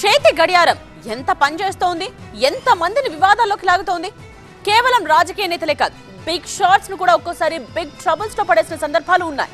చేతి గడియారం ఎంత పనిచేస్తోంది, ఎంత మందిని వివాదాల్లోకి లాగుతోంది. కేవలం రాజకీయ నేతలే కాదు, బిగ్ షాట్స్ ను కూడా ఒక్కోసారి బిగ్ ట్రబుల్స్ లో పడేసిన సందర్భాలు ఉన్నాయి.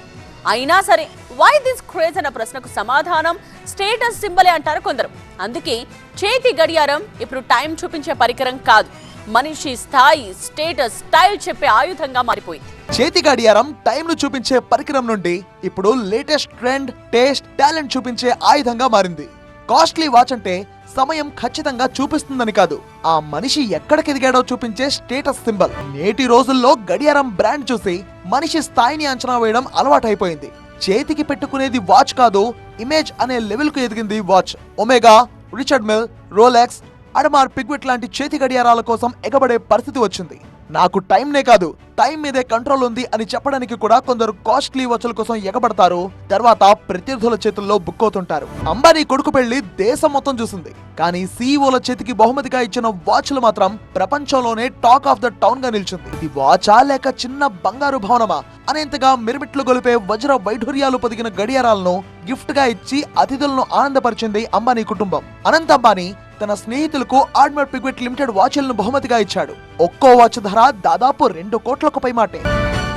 అయినా సరే వై దిస్ క్రేజ్ అన్న ప్రశ్నకు సమాధానం స్టేటస్ సింబలే అంటారు కొందరు. అందుకే చేతి గడియారం ఇప్పుడు టైం చూపించే పరికరం కాదు, మనిషి స్థాయి, స్టేటస్, స్టైల్ చెప్పే ఆయుధంగా మారిపోయింది. చేతి గడియారం టైం ను చూపించే పరికరం నుండి ఇప్పుడు లేటెస్ట్ ట్రెండ్, టేస్ట్, టాలెంట్ చూపించే ఆయుధంగా మారింది. కాస్ట్లీ వాచ్ అంటే సమయం ఖచ్చితంగా చూపిస్తుందని కాదు, ఆ మనిషి ఎక్కడికి ఎదిగాడో చూపించే స్టేటస్ సింబల్. నేటి రోజుల్లో గడియారం బ్రాండ్ చూసి మనిషి స్థాయిని అంచనా వేయడం అలవాటైపోయింది. చేతికి పెట్టుకునేది వాచ్ కాదు, ఇమేజ్ అనే లెవెల్ కు ఎదిగింది watch. Omega, Richard Mille, Rolex, Audemars Piguet లాంటి చేతి గడియారాల కోసం ఎగబడే పరిస్థితి వచ్చింది. నాకు టైంనే కాదు, టైం మీదే కంట్రోల్ ఉంది అని చెప్పడానికి కూడా కొందరు కాస్ట్లీ వాచ్ల కోసం ఎగబడతారు, తర్వాత ప్రత్యర్థుల చేతుల్లో బుక్కవుతుంటారు. అంబానీ కొడుకు పెళ్లి దేశం మొత్తం చూసింది, కానీ సీఈఓల చేతికి బహుమతిగా ఇచ్చిన వాచ్లు మాత్రం ప్రపంచంలోనే టాక్ ఆఫ్ ద టౌన్ గా నిలిచింది. ఇది వాచా లేక చిన్న బంగారు భవనమా అనేంతగా మిరుమిట్లు గొలిపే వజ్ర వైఢూర్యాలు పొదిగిన గడియారాలను గిఫ్ట్ గా ఇచ్చి అతిథులను ఆనందపరిచింది అంబానీ కుటుంబం. అనంత్ అంబానీ తన స్నేహితులకు అడమార్ పిగ్విట్ లిమిటెడ్ వాచ్లను బహుమతిగా ఇచ్చాడు. ఒక్కో వాచ్ ధర దాదాపు 2 కోట్లకు పైమాటే.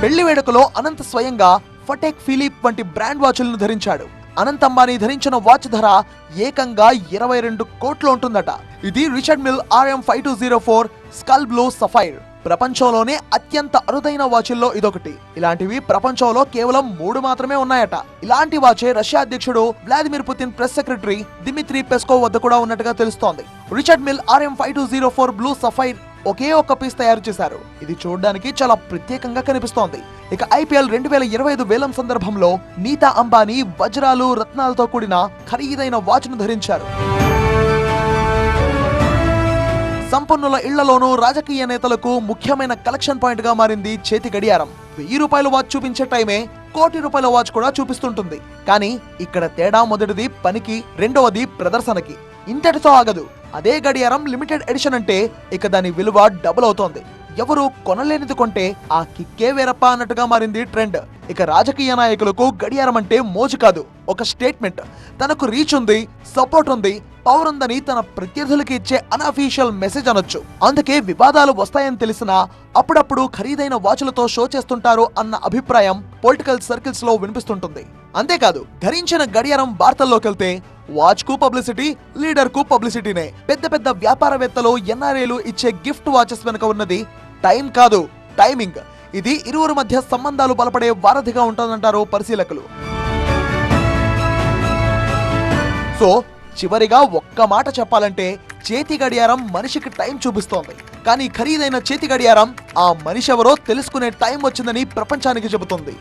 పెళ్లి వేడుకలో అనంత్ స్వయంగా ఫటేక్ ఫిలిప్ వంటి బ్రాండ్ వాచ్లను ధరించాడు. అనంత్ అంబానీ ధరించిన వాచ్ ధర ఏకంగా 22 కోట్లు ఉంటుందట. ఇది Richard Mille RM5204 skull blue sapphire. ప్రపంచంలోనే అత్యంత అరుదైన వాచ్ల్లో ఇదొకటి. ఇలాంటివి ప్రపంచంలో కేవలం 3 మాత్రమే ఉన్నాయట. ఇలాంటి వాచే రష్యా అధ్యక్షుడు Vladimir Putin press secretary Dmitry Peskov వద్ద కూడా ఉన్నట్టుగా తెలుస్తోంది. Richard Mille RM5204 blue sapphire ఒకే ఒక్క పీస్ తయారు చేశారు. ఇది చూడడానికి చాలా ప్రత్యేకంగా కనిపిస్తోంది. ఇక IPL 2025 వేలం సందర్భంలో నీతా అంబానీ వజ్రాలు, రత్నాలతో కూడిన ఖరీదైన వాచ్ ను ధరించారు. సంపన్నుల ఇళ్లలోనూ రాజకీయ నేతలకు ముఖ్యమైన కలెక్షన్ పాయింట్ గా మారింది చేతి గడియారం. 1000 రూపాయల వాచ్ చూపించే టైమే కోటి రూపాయల వాచ్ కూడా చూపిస్తుంటుంది. కానీ ఇక్కడ తేడా మొదటిది పనికి, రెండవది ప్రదర్శనకి. ఇంతటితో ఆగదు. అదే గడియారం లిమిటెడ్ ఎడిషన్ అంటే ఇక దాని విలువ డబుల్ అవుతోంది. ఎవరు కొనలేనిది కొంటే ఆ కిక్కే వేరప్ప అన్నట్టుగా మారింది ట్రెండ్. ఇక రాజకీయ నాయకులకు గడియారం అంటే మోజు కాదు, ఒక స్టేట్మెంట్. తనకు రీచ్ ఉంది, సపోర్ట్ ఉంది, పవర్ ఉందని తన ప్రత్యర్థులకి ఇచ్చే అన్అఫీషియల్ మెసేజ్ అనొచ్చు. అందుకే వివాదాలు వస్తాయని తెలిసినా అప్పుడప్పుడు ఖరీదైన వాచ్లతో షో చేస్తుంటారు అన్న అభిప్రాయం పొలిటికల్ సర్కిల్స్ లో వినిపిస్తుంటుంది. అంతేకాదు, ధరించిన గడియారం వార్తల్లోకెళ్తే వాచ్ కు పబ్లిసిటీ, లీడర్ కు పబ్లిసిటీనే. పెద్ద పెద్ద వ్యాపారవేత్తలు, NRAలు ఇచ్చే గిఫ్ట్ వాచెస్ వెనుక ఉన్నది టైం కాదు, టైమింగ్. ఇది ఇరువురు మధ్య సంబంధాలు బలపడే వారధిగా ఉంటుందంటారు పరిశీలకులు. సో చివరిగా ఒక్క మాట చెప్పాలంటే, చేతి గడియారం మనిషికి టైం చూపిస్తోంది, కానీ ఖరీదైన చేతి గడియారం ఆ మనిషి ఎవరో తెలుసుకునే టైం వచ్చిందని ప్రపంచానికి చెబుతుంది.